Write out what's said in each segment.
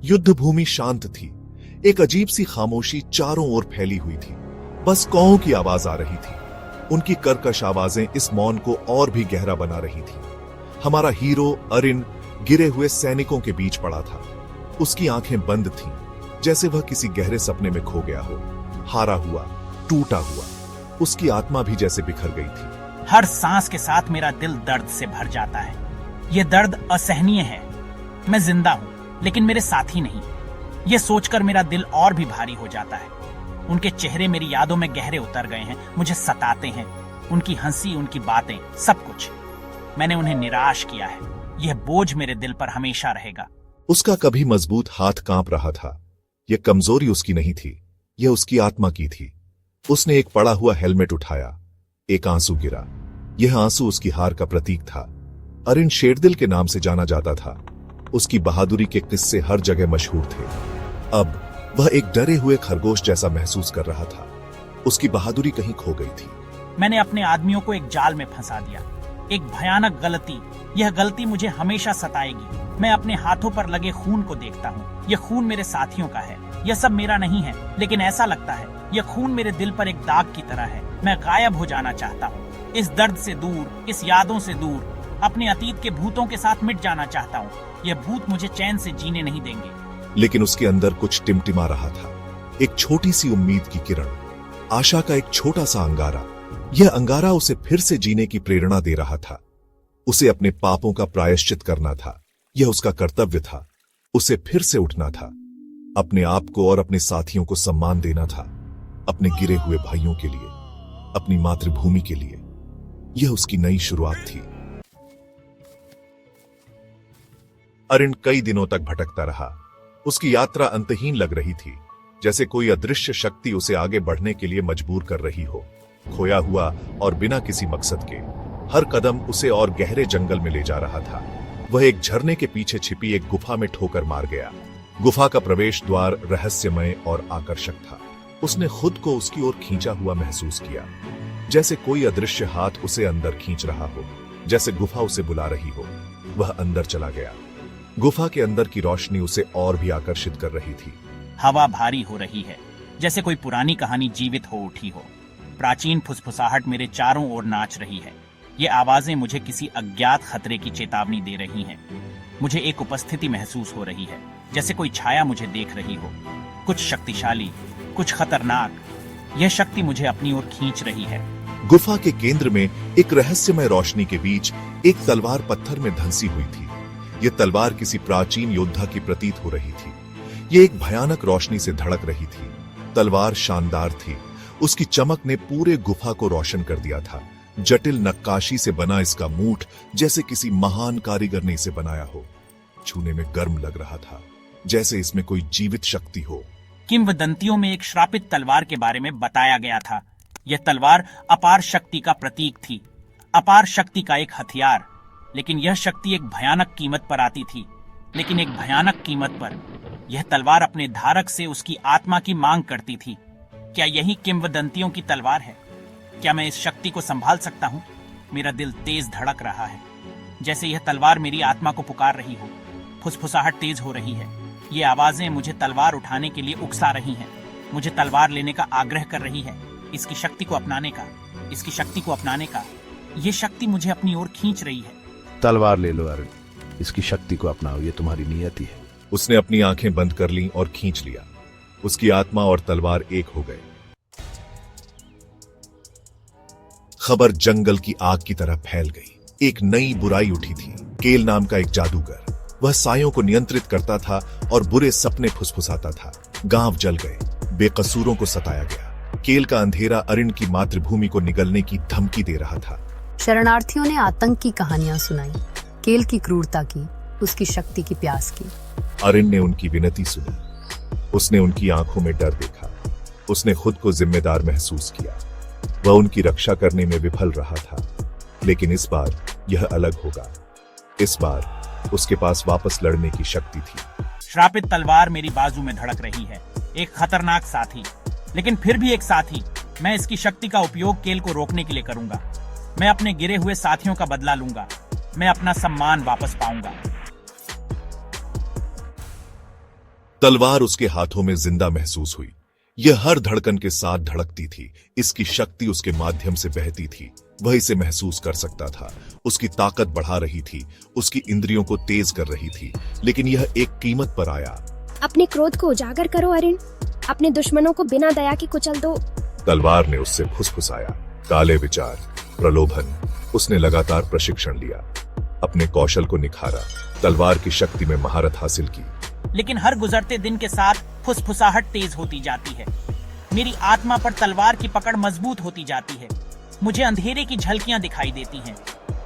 युद्ध भूमि शांत थी। एक अजीब सी खामोशी चारों ओर फैली हुई थी। बस कौओं की आवाज आ रही थी। उनकी कर्कश आवाजें इस मौन को और भी गहरा बना रही थी। हमारा हीरो अरिन गिरे हुए सैनिकों के बीच पड़ा था। उसकी आंखें बंद थीं, जैसे वह किसी गहरे सपने में खो गया हो, हारा हुआ, टूटा हुआ। उसकी आत्मा भी जैसे बिखर गई थी। हर सांस के साथ मेरा दिल दर्द से भर जाता है। यह दर्द असहनीय है। मैं जिंदा हूं, लेकिन मेरे साथी नहीं। यह सोचकर मेरा दिल और भी भारी हो जाता है। उनके चेहरे मेरी यादों में गहरे उतर गए हैं, मुझे सताते हैं। उनकी हंसी, उनकी बातें, सब कुछ। मैंने उन्हें निराश किया है। यह बोझ मेरे दिल पर हमेशा रहेगा। उसका कभी मजबूत हाथ कांप रहा था। यह कमजोरी उसकी नहीं थी, यह उसकी आत्मा की थी। उसने एक पड़ा हुआ हेलमेट उठाया। एक आंसू गिरा। यह आंसू उसकी हार का प्रतीक था। अरिन शेरदिल के नाम से जाना जाता था। उसकी बहादुरी के किस्से हर जगह मशहूर थे। अब वह एक डरे हुए खरगोश जैसा महसूस कर रहा था। उसकी बहादुरी कहीं खो गई थी। मैंने अपने आदमियों को एक जाल में फंसा दिया। एक भयानक गलती। यह गलती मुझे हमेशा सताएगी। मैं अपने हाथों पर लगे खून को देखता हूँ। यह खून मेरे साथियों का है। यह सब मेरा नहीं है, लेकिन ऐसा लगता है यह खून मेरे दिल पर एक दाग की तरह है। मैं गायब हो जाना चाहता हूँ, इस दर्द से दूर, इस यादों से दूर। अपने अतीत के भूतों के साथ मिट जाना चाहता हूँ। यह भूत मुझे चैन से जीने नहीं देंगे। लेकिन उसके अंदर कुछ टिमटिमा रहा था। एक छोटी सी उम्मीद की किरण, आशा का एक छोटा सा अंगारा। यह अंगारा उसे फिर से जीने की प्रेरणा दे रहा था। उसे अपने पापों का प्रायश्चित करना था। यह उसका कर्तव्य था। उसे फिर से उठना था। अपने आप को और अपने साथियों को सम्मान देना था। अपने गिरे हुए भाइयों के लिए, अपनी मातृभूमि के लिए। यह उसकी नई शुरुआत थी। अरिन कई दिनों तक भटकता रहा। उसकी यात्रा अंतहीन लग रही थी, जैसे कोई अदृश्य शक्ति उसे आगे बढ़ने के लिए मजबूर कर रही हो। खोया हुआ और बिना किसी मकसद के। हर कदम उसे और गहरे जंगल में ले जा रहा था। वह एक झरने के पीछे छिपी एक गुफा में ठोकर मार गया। गुफा का प्रवेश द्वार रहस्यमय और आकर्षक था। उसने खुद को उसकी ओर खींचा हुआ महसूस किया, जैसे कोई अदृश्य हाथ उसे अंदर खींच रहा हो, जैसे गुफा उसे बुला रही हो। वह अंदर चला गया। गुफा के अंदर की रोशनी उसे और भी आकर्षित कर रही थी। हवा भारी हो रही है, जैसे कोई पुरानी कहानी जीवित हो उठी हो। प्राचीन फुसफुसाहट मेरे चारों ओर नाच रही है। ये आवाजें मुझे किसी अज्ञात खतरे की चेतावनी दे रही हैं। मुझे एक उपस्थिति महसूस हो रही है, जैसे कोई छाया मुझे देख रही हो। कुछ शक्तिशाली, कुछ खतरनाक। यह शक्ति मुझे अपनी ओर खींच रही है। गुफा के केंद्र में एक रहस्यमय रोशनी के बीच एक तलवार पत्थर में धंसी हुई थी। यह तलवार किसी प्राचीन योद्धा की प्रतीत हो रही थी। यह एक भयानक रोशनी से धड़क रही थी। तलवार शानदार थी। उसकी चमक ने पूरे गुफा को रोशन कर दिया था। जटिल नक्काशी से बना इसका मूठ जैसे किसी महान कारीगर ने इसे बनाया हो। छूने में गर्म लग रहा था, जैसे इसमें कोई जीवित शक्ति हो। किंवदंतियों में एक श्रापित तलवार के बारे में बताया गया था। यह तलवार अपार शक्ति का प्रतीक थी, अपार शक्ति का एक हथियार। लेकिन यह शक्ति एक भयानक कीमत पर आती थी। लेकिन एक भयानक कीमत पर। यह तलवार अपने धारक से उसकी आत्मा की मांग करती थी। क्या यही किंवदंतियों की तलवार है? क्या मैं इस शक्ति को संभाल सकता हूँ? मेरा दिल तेज धड़क रहा है, जैसे यह तलवार मेरी आत्मा को पुकार रही हो। फुसफुसाहट तेज हो रही है। ये आवाजें मुझे तलवार उठाने के लिए उकसा रही हैं। मुझे तलवार लेने का आग्रह कर रही है, इसकी शक्ति को अपनाने का, इसकी शक्ति को अपनाने का। ये शक्ति मुझे अपनी ओर खींच रही है। तलवार ले लो अरुण, इसकी शक्ति को अपनाओ, ये तुम्हारी नियति है। उसने अपनी आंखें बंद कर लीं और खींच लिया। उसकी आत्मा और तलवार एक हो गए। खबर जंगल की आग की तरह फैल गई। एक नई बुराई उठी थी। केल नाम का एक जादूगर। वह सायों को नियंत्रित करता था और बुरे सपने फुसफुसाता था। गांव जल गए, बेकसूरों को सताया गया। केल का अंधेरा अरिन की मातृभूमि को निगलने की धमकी दे रहा था। शरणार्थियों ने आतंक की कहानियां सुनाई, केल की क्रूरता की, उसकी शक्ति की प्यास की। अरिन ने उनकी विनती सुनी। उसने उनकी आंखों में डर देखा। उसने खुद को जिम्मेदार महसूस किया। वह उनकी रक्षा करने में विफल रहा था, लेकिन इस बार यह अलग होगा। इस बार उसके पास वापस लड़ने की शक्ति थी। श्रापित तलवार मेरी बाजू में धड़क रही है। एक खतरनाक साथी, लेकिन फिर भी एक साथी। मैं इसकी शक्ति का उपयोग केल को रोकने के लिए करूंगा। मैं अपने गिरे हुए साथियों का बदला लूंगा। मैं अपना सम्मान वापस पाऊंगा। तलवार उसके हाथों में जिंदा महसूस हुई। यह हर धड़कन के साथ धड़कती थी। इसकी शक्ति उसके माध्यम से बहती थी। वह इसे महसूस कर सकता था। उसकी ताकत बढ़ा रही थी, उसकी इंद्रियों को तेज कर रही थी। लेकिन यह एक कीमत पर आया। अपने क्रोध को उजागर करो अरिन, अपने दुश्मनों को बिना दया के कुचल दो। तलवार ने उससे फुसफुसाया। काले विचार, प्रलोभन। उसने लगातार प्रशिक्षण लिया, अपने कौशल को निखारा, तलवार की शक्ति में महारत हासिल की। लेकिन हर गुजरते दिन के साथ फुसफुसाहट तेज होती जाती है। मेरी आत्मा पर तलवार की पकड़ मजबूत होती जाती है। मुझे अंधेरे की झलकियां दिखाई देती हैं।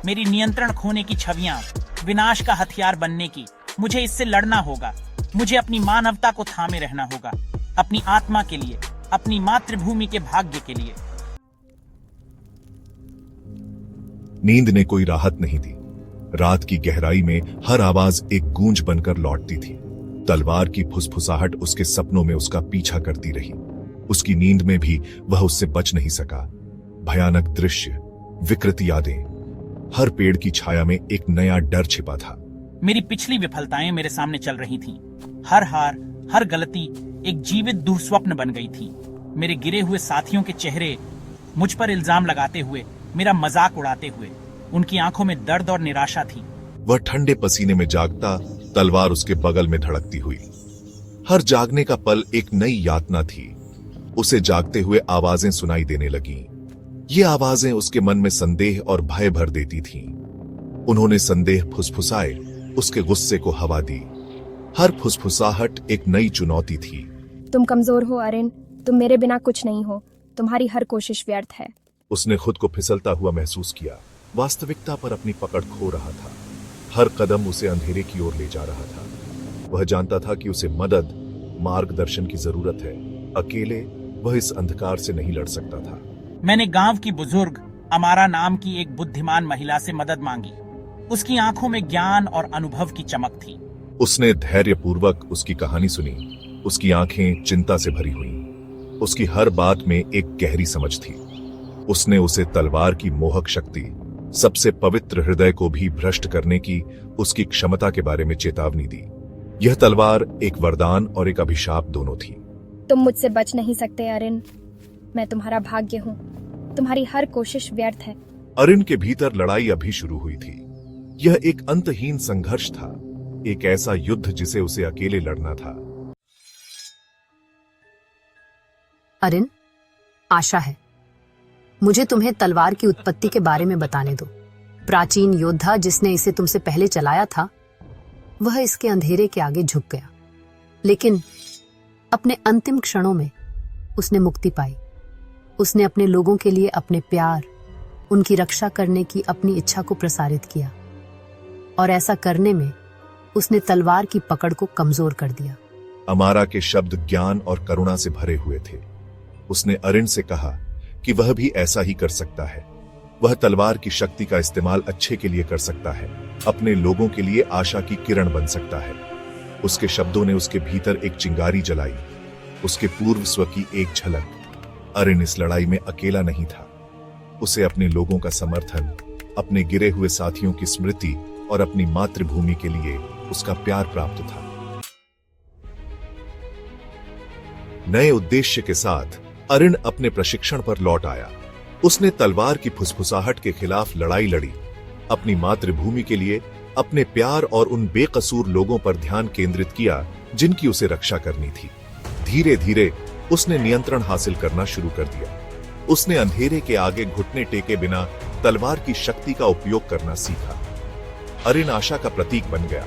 मेरी नियंत्रण खोने की छवियां, विनाश का हथियार बनने की। मुझे इससे लड़ना होगा। मुझे अपनी मानवता को थामे रहना होगा, अपनी आत्मा के लिए, अपनी मातृभूमि के भाग्य के लिए। नींद ने कोई राहत नहीं दी। रात की गहराई में हर आवाज एक गूंज बनकर लौटती थी। तलवार की फुसफुसाहट उसके सपनों में उसका पीछा करती रही। उसकी नींद में भी वह उससे बच नहीं सका। भयानक दृश्य, विकृत यादें। हर पेड़ की छाया में एक नया डर छिपा था। मेरी पिछली विफलताएं मेरे सामने चल रही थीं। हर हार, हर गलती एक जीवित दुःस्वप्न बन गई थी। मेरे गिरे हुए साथियों के चेहरे मुझ पर इल्जाम लगाते हुए, मेरा मजाक उड़ाते हुए। उनकी आंखों में दर्द और निराशा थी। वह ठंडे पसीने में जागता, तलवार उसके बगल में धड़कती हुई। हर जागने का पल एक नई यातना थी। उसे जागते हुए आवाजें सुनाई देने लगीं। ये आवाजें उसके मन में संदेह और भय भर देती थीं। उन्होंने संदेह फुसफुसाए, उसके गुस्से को हवा दी। हर फुसफुसाहट एक नई चुनौती थी। तुम कमजोर हो अरिन, तुम मेरे बिना कुछ नहीं हो, तुम्हारी हर कोशिश व्यर्थ है। उसने खुद को फिसलता हुआ महसूस किया। वास्तविकता पर अपनी पकड़ खो रहा था। हर कदम उसे अंधेरे की ओर ले जा रहा था। वह जानता था कि उसे मदद, मार्गदर्शन की जरूरत है। अकेले वह इस अंधकार से नहीं लड़ सकता था। मैंने गांव की बुजुर्ग अमारा नाम की एक बुद्धिमान महिला से मदद मांगी। उसकी आंखों में ज्ञान और अनुभव की चमक थी। उसने धैर्यपूर्वक उसकी कहानी सुनी। उसकी आंखें चिंता से भरी हुईं। उसकी हर बात में एक गहरी समझ थी। उसने उसे तलवार की मोहक शक्ति, सबसे पवित्र हृदय को भी भ्रष्ट करने की उसकी क्षमता के बारे में चेतावनी दी। यह तलवार एक वरदान और एक अभिशाप दोनों थी। तुम मुझसे बच नहीं सकते अरिन, मैं तुम्हारा भाग्य हूँ। तुम्हारी हर कोशिश व्यर्थ है। अरिन के भीतर लड़ाई अभी शुरू हुई थी। यह एक अंतहीन संघर्ष था, एक ऐसा युद्ध जिसे उसे अकेले लड़ना था। अरिन, आशा है। मुझे तुम्हें तलवार की उत्पत्ति के बारे में बताने दो। प्राचीन योद्धा जिसने इसे तुमसे पहले चलाया था, वह इसके अंधेरे के आगे झुक गया। लेकिन अपने अंतिम क्षणों में उसने मुक्ति पाई। उसने अपने लोगों के लिए अपने प्यार, उनकी रक्षा करने की अपनी इच्छा को प्रसारित किया। और ऐसा करने में उसने तलवार की पकड़ को कमजोर कर दिया। अमारा के शब्द ज्ञान और करुणा से भरे हुए थे। उसने अरिन से कहा कि वह भी ऐसा ही कर सकता है। वह तलवार की शक्ति का इस्तेमाल अच्छे के लिए कर सकता है, अपने लोगों के लिए आशा की किरण बन सकता है। उसके शब्दों ने उसके भीतर एक चिंगारी जलाई, उसके पूर्व स्व की एक झलक। अरिन इस लड़ाई में अकेला नहीं था। उसे अपने लोगों का समर्थन, अपने गिरे हुए साथियों की स्मृति और अपनी मातृभूमि के लिए उसका प्यार प्राप्त था। नए उद्देश्य के साथ अरिन अपने प्रशिक्षण पर लौट आया। उसने तलवार की फुसफुसाहट के खिलाफ लड़ाई लड़ी, अपनी मातृभूमि के लिए, अपने प्यार और उन बेकसूर लोगों पर ध्यान केंद्रित किया जिनकी उसे रक्षा करनी थी। धीरे धीरे उसने नियंत्रण हासिल करना शुरू कर दिया। उसने अंधेरे के आगे घुटने टेके बिना तलवार की शक्ति का उपयोग करना सीखा। अरिन आशा का प्रतीक बन गया,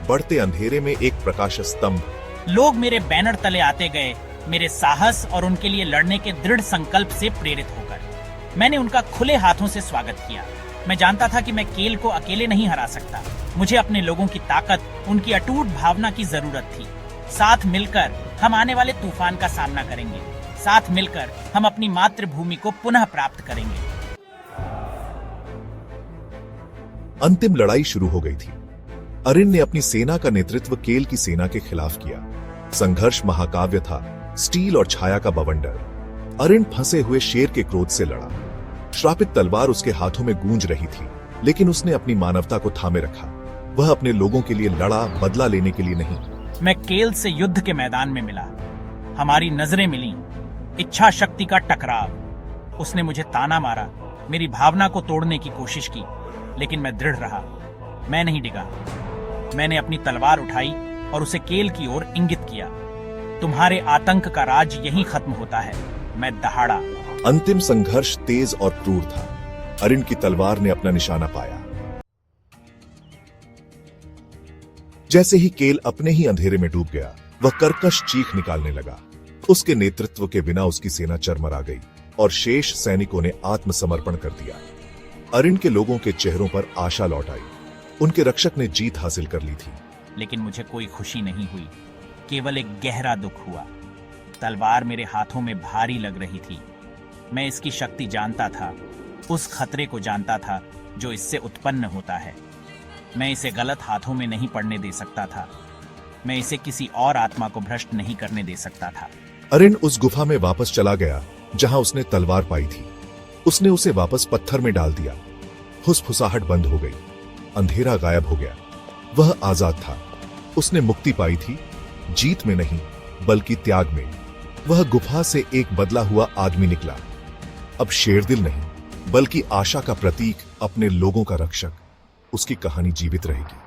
बढ़ते अंधेरे में एक प्रकाश स्तंभ। लोग मेरे बैनर तले आते गए, मेरे साहस और उनके लिए लड़ने के दृढ़ संकल्प से प्रेरित होकर। मैंने उनका खुले हाथों से स्वागत किया। मैं जानता था कि मैं केल को अकेले नहीं हरा सकता। मुझे अपने लोगों की ताकत, उनकी अटूट भावना की जरूरत थी। साथ मिलकर हम आने वाले तूफान का सामना करेंगे। साथ मिलकर हम अपनी मातृभूमि को पुनः प्राप्त करेंगे। अंतिम लड़ाई शुरू हो गई थी। अरिन ने अपनी सेना का नेतृत्व केल की सेना के खिलाफ किया। संघर्ष महाकाव्य था, स्टील और छाया का बवंडर। अरिन फंसे हुए शेर के क्रोध से लड़ा। श्रापित तलवार उसके हाथों में गूंज रही थी, लेकिन उसने अपनी मानवता को थामे रखा। वह अपने लोगों के लिए लड़ा, बदला लेने के लिए नहीं, मैं केल से युद्ध के मैदान में मिला। हमारी नजरें मिली। इच्छा शक्ति का टकराव। उसने मुझे ताना मारा, मेरी भावना को तोड़ने की कोशिश की, लेकिन मैं दृढ़ रहा। मैं नहीं डिगा। मैंने अपनी तलवार उठाई और उसे केल की ओर इंगित किया। तुम्हारे आतंक का राज यहीं खत्म होता है। मैं दहाड़ा। अंतिम संघर्ष तेज और क्रूर था। अरिन की तलवार ने अपना निशाना पाया। जैसे ही केल अपने ही अंधेरे में डूब गया, वह कर्कश चीख निकालने लगा। उसके नेतृत्व के बिना उसकी सेना चरमरा गई और शेष सैनिकों ने आत्मसमर्पण कर दिया। अरिन के लोगों के चेहरों पर आशा लौट आई। उनके रक्षक ने जीत हासिल कर ली थी। लेकिन मुझे कोई खुशी नहीं हुई, केवल एक गहरा दुख हुआ। तलवार मेरे हाथों में भारी लग रही थी। मैं इसकी शक्ति जानता था, उस खतरे को जानता था जो इससे उत्पन्न होता है। मैं इसे गलत हाथों में नहीं पड़ने दे सकता था। मैं इसे किसी और आत्मा को भ्रष्ट नहीं करने दे सकता था। अरिन उस गुफा में वापस चला गया जहां उसने तलवार पाई थी। उसने उसे वापस पत्थर में डाल दिया। फुसफुसाहट बंद हो गई। अंधेरा गायब हो गया। वह आजाद था। उसने मुक्ति पाई थी, जीत में नहीं बल्कि त्याग में। वह गुफा से एक बदला हुआ आदमी निकला। अब शेरदिल नहीं बल्कि आशा का प्रतीक, अपने लोगों का रक्षक। उसकी कहानी जीवित रहेगी।